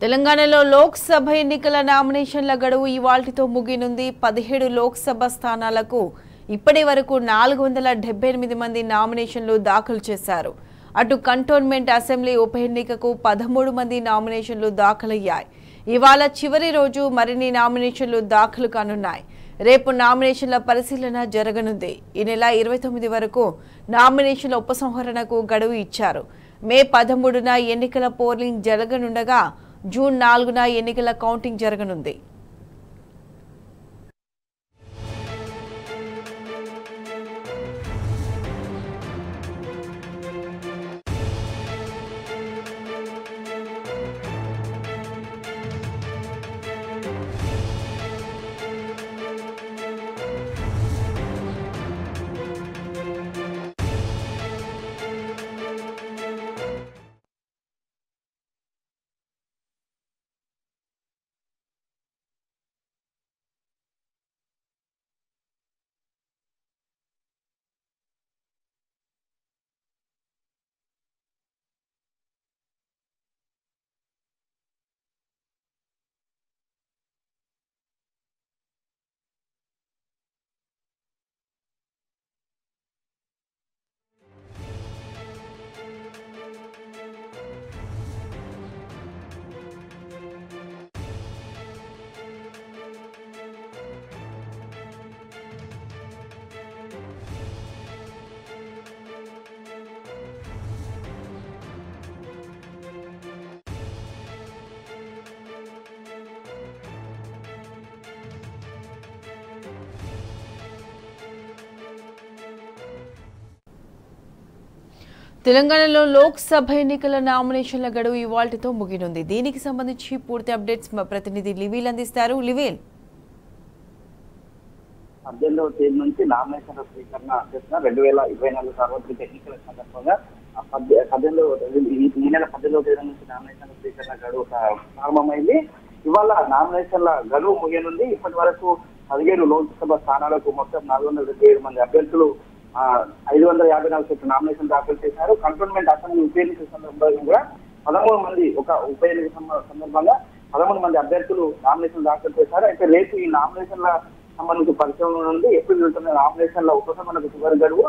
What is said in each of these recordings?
తెలంగాణలో లోక్సభ ఎన్నికల నామినేషన్ల గడువు ఇవాల్టితో ముగినుంది. 17 లోక్సభ స్థానాలకు ఇప్పటి వరకు 478 మంది నామినేషన్లు దాఖలు చేశారు. అటు కంటోన్మెంట్ అసెంబ్లీ ఉప ఎన్నికకు 13 మంది నామినేషన్లు దాఖలయ్యాయి. ఇవాళ చివరి రోజు మరిన్ని నామినేషన్లు దాఖలు కానున్నాయి. రేపు నామినేషన్ల పరిశీలన జరగనుంది. ఈ నెల 29 వరకు నామినేషన్ల ఉపసంహరణకు గడువు ఇచ్చారు. మే 13న ఎన్నికల పోలింగ్ జరగనుండగా జూన్ 4న ఎన్నికల కౌంటింగ్ జరగనుంది. తెలంగాణలో లోక్సభ ఎన్నికల నామినేషన్ల గడువు ఇవాల్టితో ముగినుంది. దీనికి సంబంధించి పూర్తి అప్డేట్స్ మా ప్రతినిధి లివిల్ అందిస్తారు. లివిల్, 18వ తేదీ నుంచి నామినేషన్ల స్వీకరణ చేసిన 2024 సార్వత్రిక ఎన్నికల సందర్భంగా ఈ నెల 18వ తేదీ నుంచి నామినేషన్ల స్వీకరణ గడువు ప్రారంభమైంది. ఇవాళ నామినేషన్ల గడువు ముగియనుంది. ఇప్పటి వరకు 17 లోక్సభ స్థానాలకు మొత్తం 477 మంది అభ్యర్థులు 554 చోట్ల నామినేషన్ దాఖలు చేశారు. కంటోన్మెంట్ అసెంబ్లీ ఉప ఎన్నిక సందర్భంగా 13 మంది ఉప ఎన్నిక సందర్భంగా 13 మంది అభ్యర్థులు నామినేషన్ దాఖలు చేశారు. అయితే రేపు ఈ నామినేషన్ల సంబంధించి పరిశీలన నుండి ఎప్పుడు వెళ్తున్న నామినేషన్ల ఉపసంహరణకు చివరి గడువు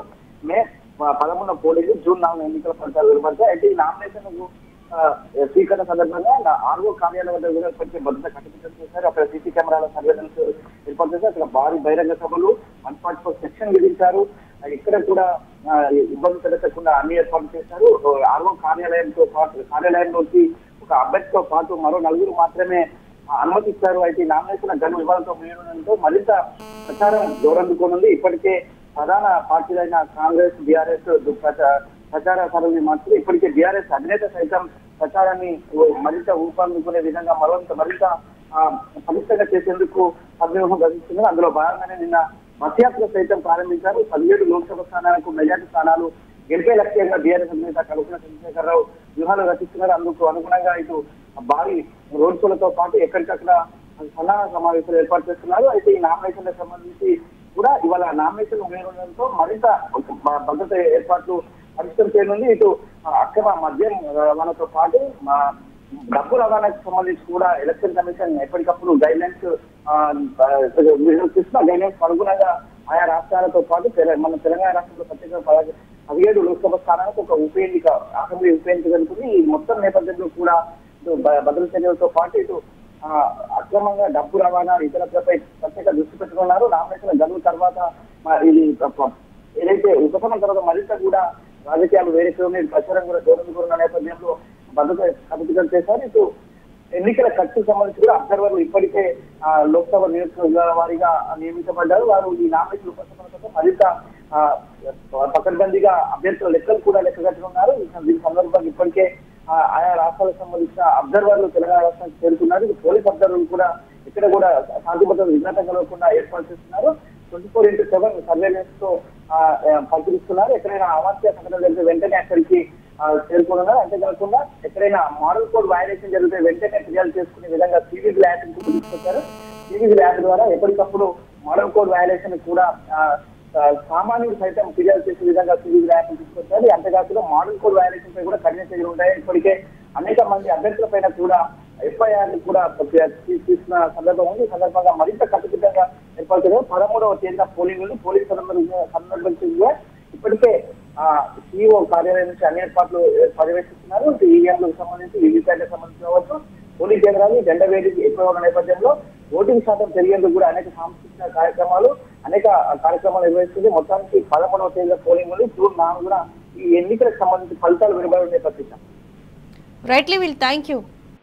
మే 13 పోలింగ్, జూన్ 4 ఎన్నికల ఫలితాలు వెలువడతాయి. అయితే ఈ నామినేషన్లకు స్వీకరణ సందర్భంగా ఆర్ఓ కార్యాలయం వద్ద కూడా ఇప్పటికే భద్రత కట్టుదిట్టం చేశారు. అక్కడ సీసీ కెమెరాల సర్వేలెన్స్ ఏర్పాటు చేశారు. అక్కడ భారీ బహిరంగ సభలు 144 సెక్షన్ విధించారు. ఇక్కడ కూడా ఇబ్బంది పెరగకుండా అన్ని ఏర్పాటు చేశారు. ఆర్ఓ కార్యాలయంలోకి ఒక అభ్యర్థితో పాటు మరో 4 మాత్రమే అనుమతిస్తారు. అయితే నామినేషన్ గడువు ఇవ్వడంతో ముగియడంతో మరింత ప్రచారం జోరందుకోనుంది. ఇప్పటికే ప్రధాన పార్టీలైన కాంగ్రెస్, బీఆర్ఎస్ ప్రచార సభల్ని మార్చి ఇప్పటికే బీఆర్ఎస్ అధినేత సైతం ప్రచారాన్ని మరింత ఊపందుకునే విధంగా మరింత పటిష్టంగా చేసేందుకు అభివ్యూహం గమనిస్తున్నారు. అందులో భాగంగానే నిన్న బస్యాత్ర సైతం ప్రారంభించారు. 17 లోక్సభ స్థానాలకు మెజార్టీ స్థానాలు గెలిపే లక్ష్యంగా బీఆర్ఎస్ అధినేత కల్పన చంద్రశేఖరరావు వ్యూహాలు రచిస్తున్నారు. అందుకు అనుగుణంగా ఇటు భారీ రోడ్ షోలతో పాటు ఎక్కడికక్కడ సన్నాహ సమావేశాలు ఏర్పాటు చేస్తున్నారు. అయితే ఈ నామినేషన్లకు సంబంధించి కూడా ఇవాళ నామినేషన్ వేయడంతో మరింత భద్రత ఏర్పాట్లు పరిష్కరం చేయనుంది. ఇటు అక్రమ మద్యం రవాణాతో పాటు డబ్బు రవాణాకు సంబంధించి కూడా ఎలక్షన్ కమిషన్ ఎప్పటికప్పుడు గైడ్ లైన్స్ తీసుకున్న గైడ్ లైన్స్ అనుగుణంగా ఆయా రాష్ట్రాలతో పాటు మన తెలంగాణ రాష్ట్రంలో ప్రత్యేకంగా 17 లోక్సభ స్థానాలకు ఒక ఉప ఎన్నిక, అసెంబ్లీ ఉప ఎన్నిక జరుగుతుంది. ఈ మొత్తం నేపథ్యంలో కూడా భద్రత చర్యలతో పాటు ఇటు అక్రమంగా డబ్బు రవాణా ఇతరత్రపై ప్రత్యేక దృష్టి పెట్టుకున్నారు. నామినేషన్ గడువు తర్వాత ఇది ఏదైతే ఉపశమనం తర్వాత మరింత కూడా రాజకీయాలు వేరే ప్రచారం కూడా జోరందుకున్న నేపథ్యంలో భద్రత కట్టుదిట్టం చేశారు. ఇటు ఎన్నికల ఖర్చుకు సంబంధించి కూడా అబ్జర్వర్లు ఇప్పటికే లోక్సభ నియోజకవర్గాల వారీగా నియమించబడ్డారు. వారు ఈ నామినేషన్ ఉపశమనంతో మరింత పకడ్బందీగా అభ్యర్థుల లెక్కలు కూడా లెక్కగట్టుకున్నారు. దీని సందర్భంగా ఇప్పటికే ఆయా రాష్ట్రాలకు సంబంధించిన అబ్జర్వర్లు తెలంగాణ రాష్ట్రానికి చేరుకున్నారు. పోలీస్ అబ్జర్వర్లు కూడా ఇక్కడ కూడా శాంతి భద్రత విఘాతం కలగకుండా ఏర్పాటు చేస్తున్నారు. 24/7 సర్వేలెన్స్ తో పరిశీలిస్తున్నారు. ఎక్కడైనా అవాంఛనీయ సంఘటన జరిగితే వెంటనే అక్కడికి చేరుకున్నారు. అంతేకాకుండా ఎక్కడైనా మోడల్ కోడ్ వయలేషన్ జరిగితే వెంటనే ఫిర్యాదు చేసుకునే విధంగా సివిజిల్ యాక్ట్ తీసుకొచ్చారు. సివిజిల్ యాక్ట్ ద్వారా ఎప్పటికప్పుడు మోడల్ కోడ్ వయలేషన్ కూడా సామాన్యుడు సైతం ఫిర్యాదు చేసే విధంగా సివిజిల్ యాక్ట్ తీసుకొచ్చారు. అంతేకాకుండా మోడల్ కోడ్ వయలేషన్ పై కూడా కఠిన చర్యలు ఉంటాయి. ఇప్పటికే అనేక మంది అభ్యర్థుల పైన కూడా ఎఫ్ఐఆర్ కూడా తీసుకున్న సందర్భం ఉంది. ఈ సందర్భంగా మరింత కట్టుదిట్టంగా ఏర్పడుతుంది. 13వ తేదీన పోలింగ్ పోలీసు సందర్భంగా ఇప్పటికే సిఇఓ కార్యాలయం నుంచి అన్ని ఏర్పాట్లు పర్యవేక్షిస్తున్నారు. ఈవీఎంలకు సంబంధించి వీవీప్యాట్లకు సంబంధించి కావచ్చు, పోలింగ్ కేంద్రాలు జెండా వేడి ఎక్కువ ఉన్న నేపథ్యంలో ఓటింగ్ శాతం పెరిగేందుకు కూడా అనేక సాంస్కృతిక కార్యక్రమాలు నిర్వహిస్తుంది. మొత్తానికి 13వ తేదీన పోలింగ్ ఉంది. జూన్ 4న ఈ ఎన్నికలకు సంబంధించి ఫలితాలు వెలువడే నేపథ్యం. Rightly will thank you.